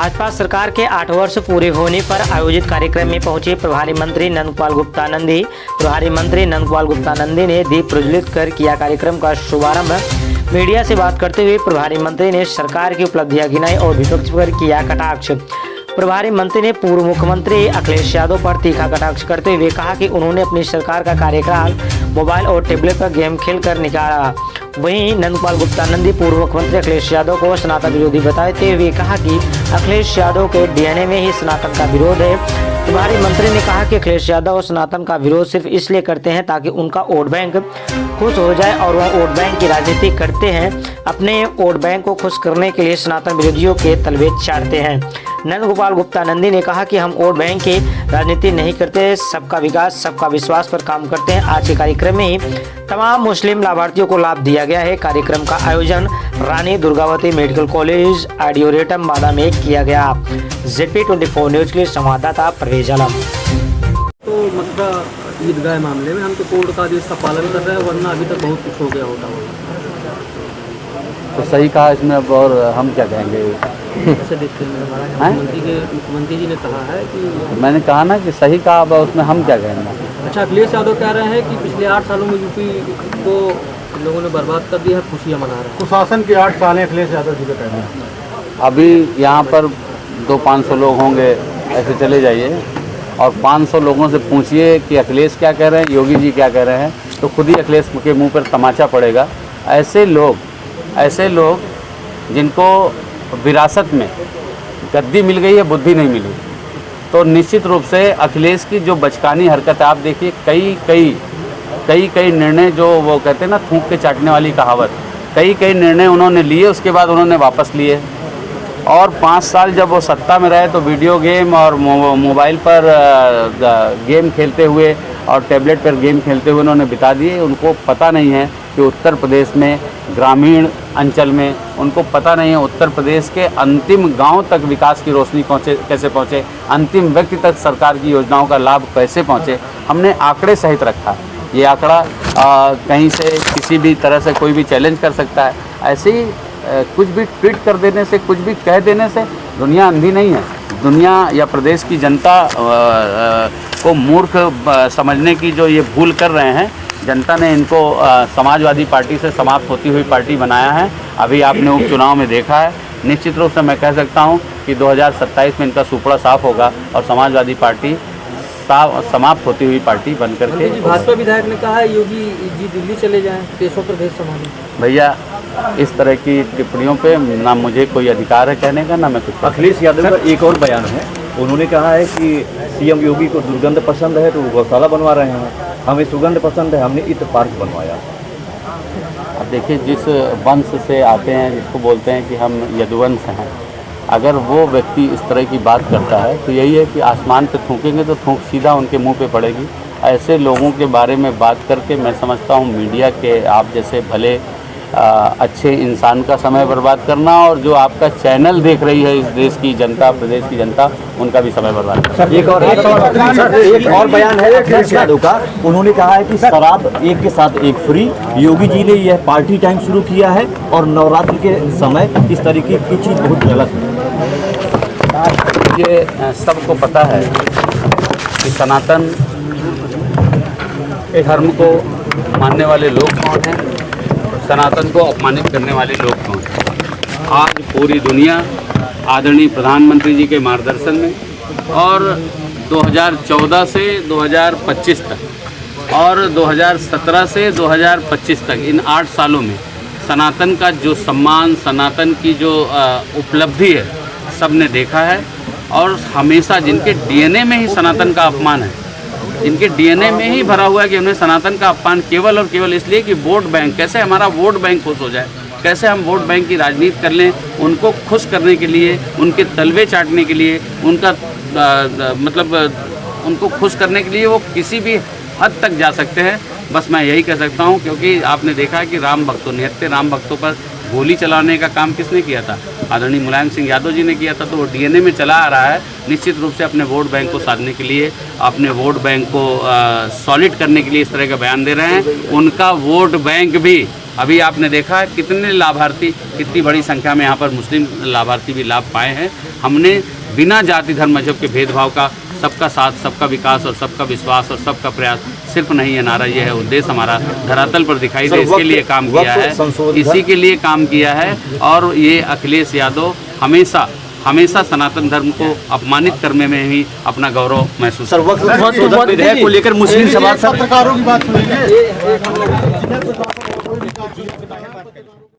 भाजपा सरकार के 8 वर्ष पूरे होने पर आयोजित कार्यक्रम में पहुंचे प्रभारी मंत्री नंदकुमार गुप्ता नंदी। प्रभारी मंत्री नंदकुमार गुप्ता नंदी ने दीप प्रज्वलित कर किया कार्यक्रम का शुभारंभ। मीडिया से बात करते हुए प्रभारी मंत्री ने सरकार की उपलब्धियां गिनाई और विपक्ष पर किया कटाक्ष। प्रभारी मंत्री ने पूर्व मुख्यमंत्री अखिलेश यादव पर तीखा कटाक्ष करते हुए कहा कि उन्होंने अपनी सरकार का कार्यकाल मोबाइल और टेबलेट पर गेम खेलकर निकाला। वहीं नंदकुमार गुप्ता नंदी पूर्व मुख्यमंत्री अखिलेश यादव को सनातन विरोधी बताते हुए कहा कि अखिलेश यादव के डीएनए में ही सनातन का विरोध है। प्रभारी मंत्री ने कहा कि अखिलेश यादव सनातन का विरोध सिर्फ इसलिए करते हैं ताकि उनका वोट बैंक खुश हो जाए और वह वोट बैंक की राजनीति करते हैं। अपने वोट बैंक को खुश करने के लिए सनातन विरोधियों के तलवे चाटते हैं। नंदकुमार गुप्ता नंदी ने कहा कि हम वोट बैंक की राजनीति नहीं करते, सबका विकास सबका विश्वास पर काम करते हैं। आज के कार्यक्रम में ही तमाम मुस्लिम लाभार्थियों को लाभ दिया गया है। कार्यक्रम का आयोजन Rani Durgavati medical college auditorium बादा में किया गया। ZP24 न्यूज के लिए संवाददाता परवेज आलम। तो मतलब ईदगाह मामले में हम तो कोर्ट का आदेश का पालन कर रहे हैं, वरना अभी तक बहुत कुछ हो गया होता होगा। तो सही कहा इसमें, अब और हम क्या कहेंगे। ऐसे देखते हैं मुख्यमंत्री जी ने कहा है कि मैंने कहा ना कि सही कहा, अब उसमें हम क्या कहेंगे। अच्छा, अखिलेश यादव कह रहे हैं कि पिछले 8 सालों में यूपी को लोगों ने बर्बाद कर दिया है, खुशियाँ मना रहे हैं। कुशासन के 8 साल हैं अखिलेश यादव जी का कहना है। अभी यहाँ पर 200-500 लोग होंगे, ऐसे चले जाइए और 500 लोगों से पूछिए कि अखिलेश क्या कह रहे हैं, योगी जी क्या कह रहे हैं, तो खुद ही अखिलेश के मुंह पर तमाचा पड़ेगा। ऐसे लोग जिनको विरासत में गद्दी मिल गई है, बुद्धि नहीं मिली, तो निश्चित रूप से अखिलेश की जो बचकानी हरकत है, आप देखिए कई निर्णय जो वो कहते हैं ना, थूक के चाटने वाली कहावत, कई निर्णय उन्होंने लिए, उसके बाद उन्होंने वापस लिए। और 5 साल जब वो सत्ता में रहे तो वीडियो गेम और मोबाइल पर गेम खेलते हुए और टैबलेट पर गेम खेलते हुए उन्होंने बिता दिए। उनको पता नहीं है कि उत्तर प्रदेश में ग्रामीण अंचल में, उनको पता नहीं है उत्तर प्रदेश के अंतिम गांव तक विकास की रोशनी कैसे पहुंचे, अंतिम व्यक्ति तक सरकार की योजनाओं का लाभ कैसे पहुंचे। हमने आंकड़े सहित रखा। ये आंकड़ा कहीं से किसी भी तरह से कोई भी चैलेंज कर सकता है। ऐसे ही कुछ भी ट्वीट कर देने से, कुछ भी कह देने से दुनिया अंधी नहीं है। दुनिया या प्रदेश की जनता को मूर्ख समझने की जो ये भूल कर रहे हैं, जनता ने इनको समाजवादी पार्टी से समाप्त होती हुई पार्टी बनाया है। अभी आपने उपचुनाव में देखा है। निश्चित रूप से मैं कह सकता हूं कि 2027 में इनका सुपड़ा साफ होगा और समाजवादी पार्टी समाप्त होती हुई पार्टी बन करके। भाजपा विधायक ने कहा है योगी जी दिल्ली चले जाएं, देशों प्रदेश संभालें। भैया, इस तरह की टिप्पणियों पे ना मुझे कोई अधिकार है कहने का, ना मैं कुछ। अखिलेश यादव का एक और बयान है, उन्होंने कहा है कि सीएम योगी को दुर्गंध पसंद है तो वो गौशाला बनवा रहे हैं, हमें सुगंध पसंद है, हमने इत्र पार्क बनवाया। अब देखिए, जिस वंश से आते हैं, जिसको बोलते हैं कि हम यदुवंश हैं, अगर वो व्यक्ति इस तरह की बात करता है तो यही है कि आसमान पे थूकेंगे तो थूक सीधा उनके मुंह पे पड़ेगी। ऐसे लोगों के बारे में बात करके मैं समझता हूँ मीडिया के आप जैसे भले अच्छे इंसान का समय बर्बाद करना और जो आपका चैनल देख रही है इस देश की जनता, प्रदेश की जनता, उनका भी समय बर्बाद करना। एक और बयान है अखिलेश यादव का, उन्होंने कहा है कि शराब एक के साथ एक फ्री। योगी जी ने यह पार्टी टाइम शुरू किया है और नवरात्र के समय इस तरीके की चीज़ बहुत गलत है। ये सबको पता है कि सनातन धर्म को मानने वाले लोग कौन हैं, सनातन को अपमानित करने वाले लोग कौन हैं। आज पूरी दुनिया आदरणीय प्रधानमंत्री जी के मार्गदर्शन में और 2014 से 2025 तक और 2017 से 2025 तक, इन 8 सालों में सनातन का जो सम्मान, सनातन की जो उपलब्धि है, सब ने देखा है। और हमेशा जिनके डीएनए में ही सनातन का अपमान है, जिनके डीएनए में ही भरा हुआ है कि हमने सनातन का अपमान केवल और केवल इसलिए कि वोट बैंक, कैसे हमारा वोट बैंक खुश हो जाए, कैसे हम वोट बैंक की राजनीति कर लें, उनको खुश करने के लिए, उनके तलवे चाटने के लिए, उनका मतलब उनको खुश करने के लिए वो किसी भी हद तक जा सकते हैं। बस मैं यही कह सकता हूँ, क्योंकि आपने देखा है कि राम भक्तों पर गोली चलाने का काम किसने किया था? आदरणीय मुलायम सिंह यादव जी ने किया था। तो वो डीएनए में चला आ रहा है। निश्चित रूप से अपने वोट बैंक को साधने के लिए, अपने वोट बैंक को सॉलिड करने के लिए इस तरह का बयान दे रहे हैं। उनका वोट बैंक भी अभी आपने देखा है कितने लाभार्थी, कितनी बड़ी संख्या में यहाँ पर मुस्लिम लाभार्थी भी लाभ पाए हैं। हमने बिना जाति धर्म मजहब के भेदभाव का सबका साथ, सबका विकास और सबका विश्वास और सबका प्रयास सिर्फ नहीं है नारा, ये है उद्देश्य हमारा धरातल पर दिखाई दे, इसके लिए काम किया है, इसी के लिए काम किया है। और ये अखिलेश यादव हमेशा सनातन धर्म को अपमानित करने में ही अपना गौरव महसूस सर वक्त विधेयक को लेकर मुस्लिम समाज पत्रकारों की बात सुनेंगे।